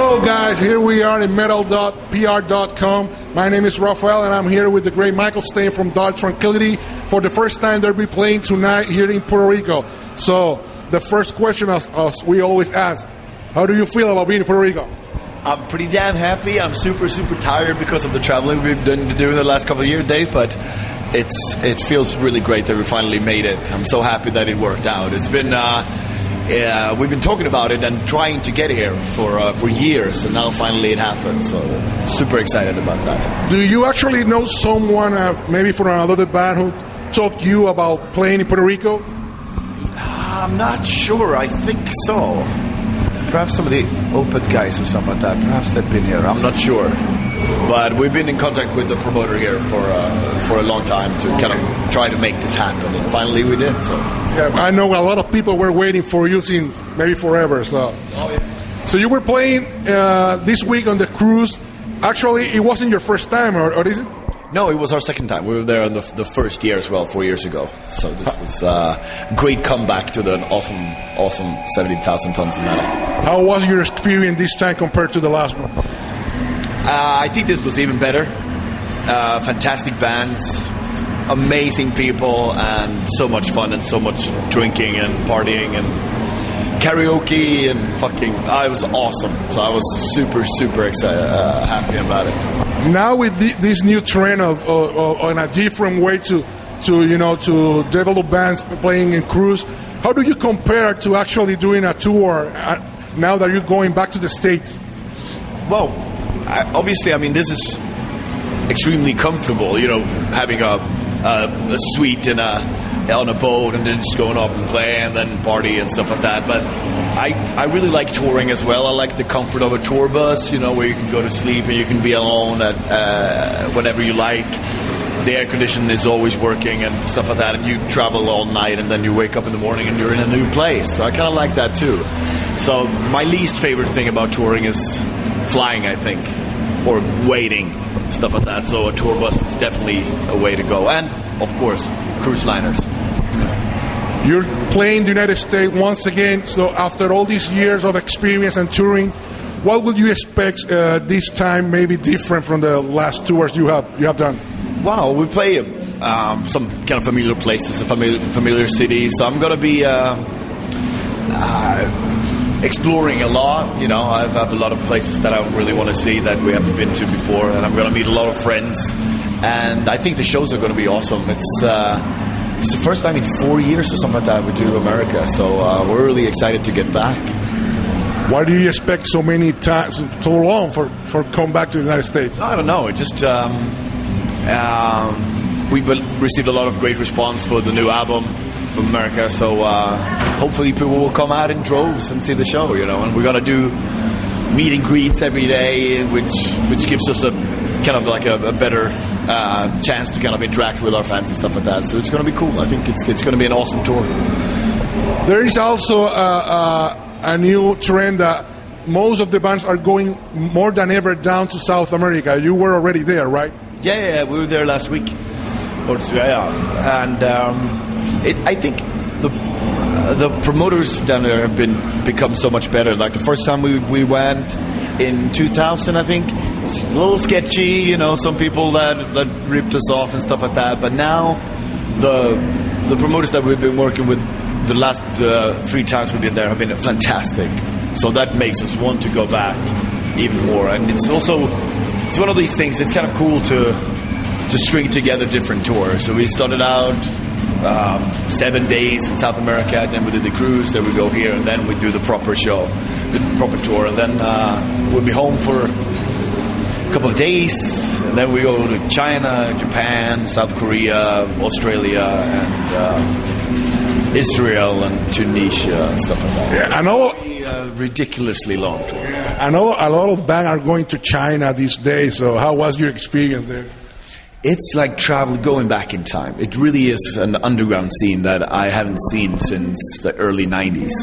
Hello guys, here we are in metal.pr.com. My name is Rafael and I'm here with the great Mikael Stanne from Tranquility. For the first time they'll be playing tonight here in Puerto Rico. So the first question as we always ask, how do you feel about being in Puerto Rico? I'm pretty damn happy. I'm super tired because of the traveling we've been doing the last couple of days, but it feels really great that we finally made it. I'm so happy that it worked out. It's been we've been talking about it and trying to get here for years, and now finally it happened. So super excited about that. Do you actually know someone, maybe from another band, who talked to you about playing in Puerto Rico? I'm not sure. I think so. Perhaps some of the Opeth guys or something like that. Perhaps they've been here. I'm not sure. But we've been in contact with the promoter here for a long time to kind of try to make this happen, and finally we did. So yeah, I know a lot of people were waiting for you since maybe forever. So, So you were playing this week on the cruise. Actually, it wasn't your first time, or is it? No, it was our second time. We were there on the first year as well, 4 years ago. So this was a great comeback to the awesome 70,000 tons of metal. How was your experience this time compared to the last one? I think this was even better. Fantastic bands, amazing people, and so much fun and so much drinking and partying and karaoke and it was awesome. So I was super excited, happy about it. Now with this new trend of on a different way to develop bands playing in cruise, how do you compare to actually doing a tour now that you're going back to the States? Well, obviously, I mean, this is extremely comfortable, having a suite on a boat and then just going up and play and then party and stuff like that. But I really like touring as well. I like the comfort of a tour bus, where you can go to sleep and you can be alone at whenever you like. The air conditioning is always working and stuff like that, and you travel all night and then you wake up in the morning and you're in a new place. So I kind of like that too. So my least favorite thing about touring is flying, I think, or waiting, stuff like that. So a tour bus is definitely a way to go. And, of course, cruise liners. You're playing the United States once again, so after all these years of experience and touring, what would you expect this time maybe different from the last tours you have done? Wow, we play some kind of familiar places, familiar cities, so I'm going to be exploring a lot. I have a lot of places that I really want to see that we haven't been to before, and I'm going to meet a lot of friends, and I think the shows are going to be awesome. It's the first time in 4 years or something like that we do America, so we're really excited to get back. Why do you expect so many times, so long for come back to the United States? I don't know. It just we've received a lot of great response for the new album from America, so hopefully people will come out in droves and see the show, and we're gonna do meet and greets every day, which gives us a kind of like a better chance to kind of interact with our fans and stuff like that. So it's gonna be cool. I think it's gonna be an awesome tour. There is also a new trend that most of the bands are going more than ever down to South America. You were already there, right? Yeah, we were there last week. And I think the promoters down there have become so much better. Like the first time we went in 2000, I think, it's a little sketchy, some people that ripped us off and stuff like that. But now the promoters that we've been working with the last 3 times we've been there have been fantastic. So that makes us want to go back even more. And it's one of these things. It's kind of cool to string together different tours. So we started out 7 days in South America, then we did the cruise, then we go here, and then we do the proper show, the proper tour, and then we'll be home for a couple of days, and then we go to China, Japan, South Korea, Australia, and Israel, and Tunisia, and stuff like that. Yeah, I know. Ridiculously long tour. Yeah, I know a lot of bands are going to China these days, so how was your experience there? It's like going back in time. It really is an underground scene that I haven't seen since the early 90s,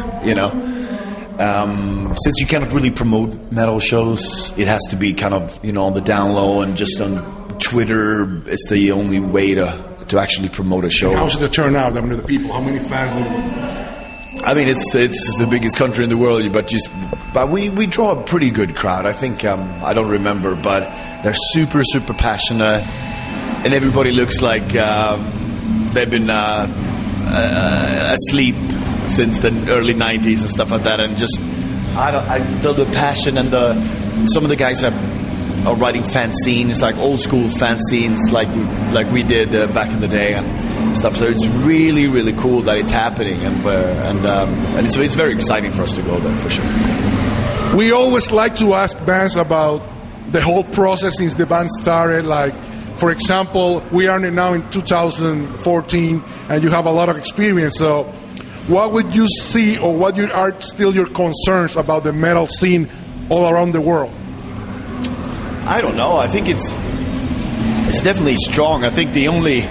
Since you cannot really promote metal shows, it has to be kind of, on the down low, and just on Twitter, it's the only way to actually promote a show. How's the turnout? The people, how many fans do you I mean, it's the biggest country in the world, but we draw a pretty good crowd. I think I don't remember, but they're super passionate, and everybody looks like they've been asleep since the early '90s and stuff like that. And just the passion, and some of the guys are writing fanzines, like old school fanzines, like we did back in the day and stuff. So it's really cool that it's happening, and so it's very exciting for us to go there for sure. We always like to ask bands about the whole process since the band started. Like, for example, we are now in 2014, and you have a lot of experience. So, what would you see, or what are still your concerns about the metal scene all around the world? I don't know. I think it's definitely strong. I think the only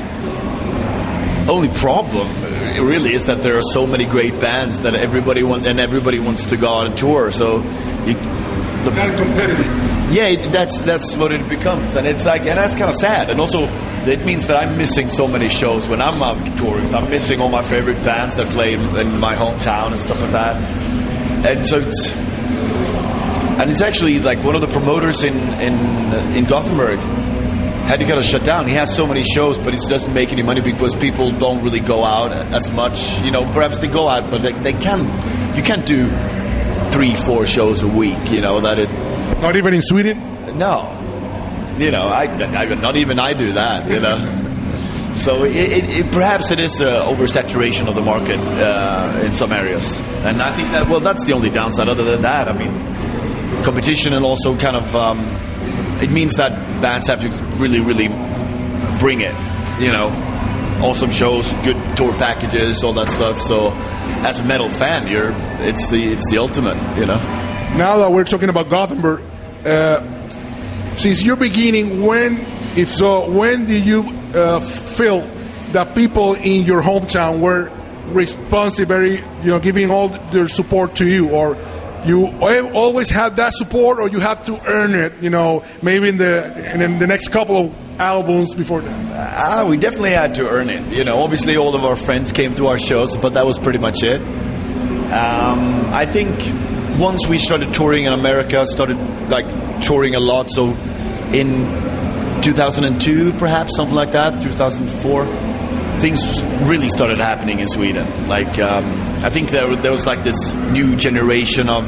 problem really is that there are so many great bands that everybody wants to go out and tour. So very competitive. Yeah, that's what it becomes, and it's like, and that's kind of sad. And also, it means that I'm missing so many shows when I'm out touring. I'm missing all my favorite bands that play in my hometown and stuff like that. And so it's actually like one of the promoters in Gothenburg had to kind of shut down. He has so many shows, but he doesn't make any money because people don't really go out as much. You know, perhaps they go out, but they can't. You can't do 3-4 shows a week. You know that it. Not even in Sweden. No, you know, not even I do that. You know, so it perhaps it is oversaturation of the market in some areas, and I think that that's the only downside. Other than that, I mean, competition, and also kind of it means that bands have to really bring it, you know, awesome shows, good tour packages, all that stuff. So as a metal fan, it's the ultimate, you know. Now that we're talking about Gothenburg, since your beginning, when did you feel that people in your hometown were responsible, you know, giving all their support to you, or you always had that support, or you have to earn it, you know, maybe in the next couple of albums before that? We definitely had to earn it. You know, obviously all of our friends came to our shows, but that was pretty much it. I think once we started touring in America, started like touring a lot, so in 2002 perhaps, something like that, 2004, things really started happening in Sweden. Like, I think there was like this new generation of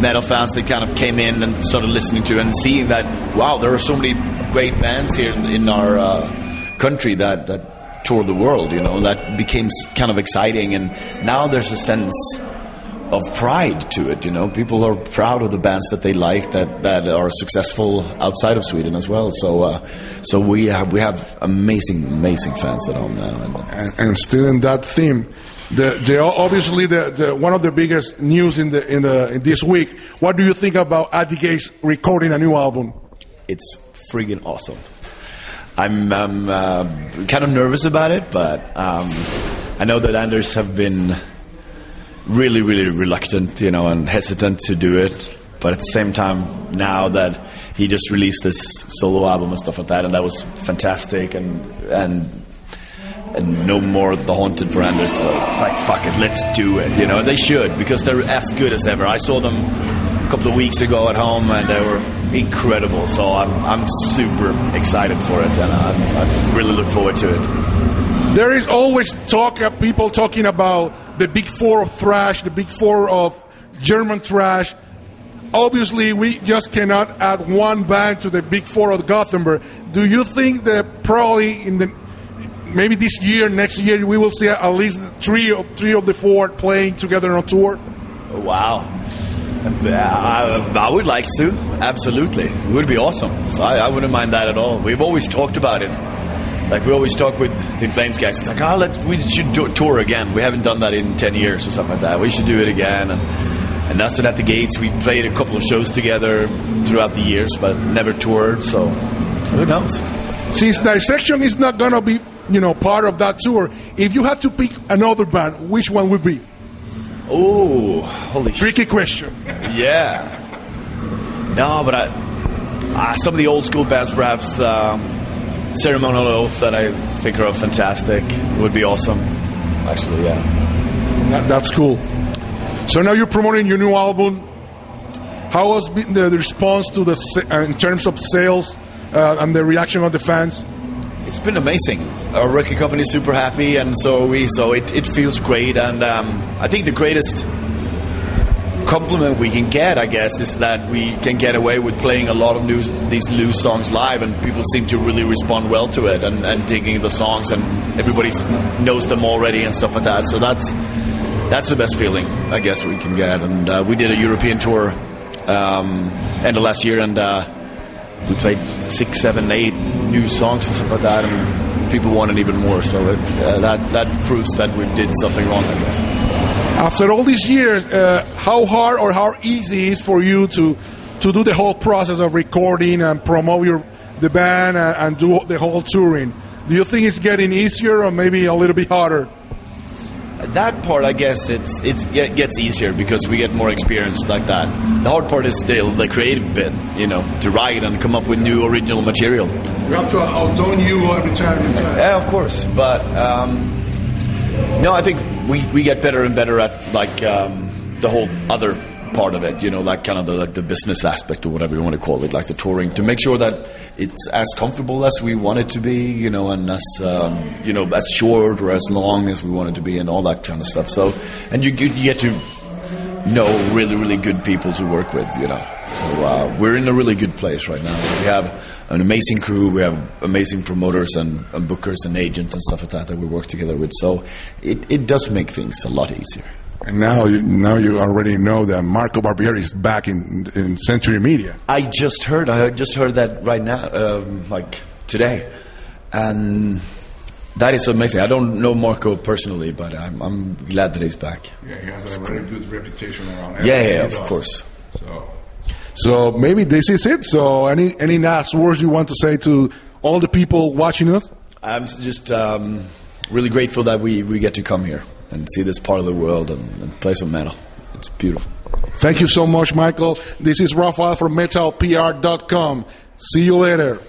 metal fans that kind of came in and started listening to and seeing that, wow, there are so many great bands here in our country that tour the world, you know. That became kind of exciting, and now there's a sense of pride to it, you know. People are proud of the bands that they like, that are successful outside of Sweden as well. So we have amazing fans at home now. And still in that theme, obviously the one of the biggest news in this week. What do you think about At the Gates recording a new album? It's friggin' awesome. I'm kind of nervous about it, but I know that Anders have been really reluctant, you know, and hesitant to do it. But at the same time, now that he just released this solo album and stuff like that, and that was fantastic, and no more The Haunted for Anders, so it's like, fuck it, let's do it, you know. And they should, because they're as good as ever. I saw them a couple of weeks ago at home, and they were incredible. So I'm super excited for it, and I really look forward to it. There is always people talking about the big four of thrash, the big four of German thrash. Obviously, we just cannot add one band to the big four of Gothenburg. Do you think that probably maybe this year, next year, we will see at least three of the four playing together on tour? Wow. I would like to, absolutely. It would be awesome. So I wouldn't mind that at all. We've always talked about it. Like, we always talk with the In Flames guys. It's like, we should tour again. We haven't done that in 10 years or something like that. We should do it again. And that's it. At the Gates, we played a couple of shows together throughout the years, but never toured. So who knows? Since Dissection is not going to be, you know, part of that tour, if you had to pick another band, which one would be? Oh, holy shit. Tricky question. Yeah. No, but some of the old school bands, perhaps Ceremonial Oath, that I think are fantastic, would be awesome. Actually, yeah. That's cool. So now you're promoting your new album. How has been the response to in terms of sales and the reaction of the fans? It's been amazing. Our record company is super happy, and so it feels great. And I think the greatest compliment we can get, I guess, is that we can get away with playing a lot of these new songs live, and people seem to really respond well to it and digging the songs, and everybody knows them already and stuff like that. So that's the best feeling, I guess, we can get. And we did a European tour end of last year, and we played 6, 7, 8 new songs and stuff like that, and people wanted even more. So that proves that we did something wrong, I guess. After all these years, how hard or how easy is for you to do the whole process of recording and promote the band and do the whole touring? Do you think it's getting easier or maybe a little bit harder? That part, I guess, it gets easier because we get more experience like that. The hard part is still the creative bit, to write and come up with new original material. You have to outdo you every time you try. Yeah, of course, but no, I think we get better and better at the whole other part of it, like kind of the business aspect or whatever you want to call it, like the touring, to make sure that it's as comfortable as we want it to be, and as as short or as long as we want it to be, and all that kind of stuff. So, and you get to know really, really good people to work with, So we're in a really good place right now. We have an amazing crew. We have amazing promoters and bookers and agents and stuff like that we work together with. So it does make things a lot easier. And now you already know that Marco Barbieri is back in Century Media. I just heard that right now, like today, and that is amazing. I don't know Marco personally, but I'm glad that he's back. Yeah, he has a very good reputation around. Yeah, of course. So maybe this is it. So any last words you want to say to all the people watching us? I'm just really grateful that we get to come here and see this part of the world and play some metal. It's beautiful. Thank you so much, Michael. This is Rafael from MetalPR.com. See you later.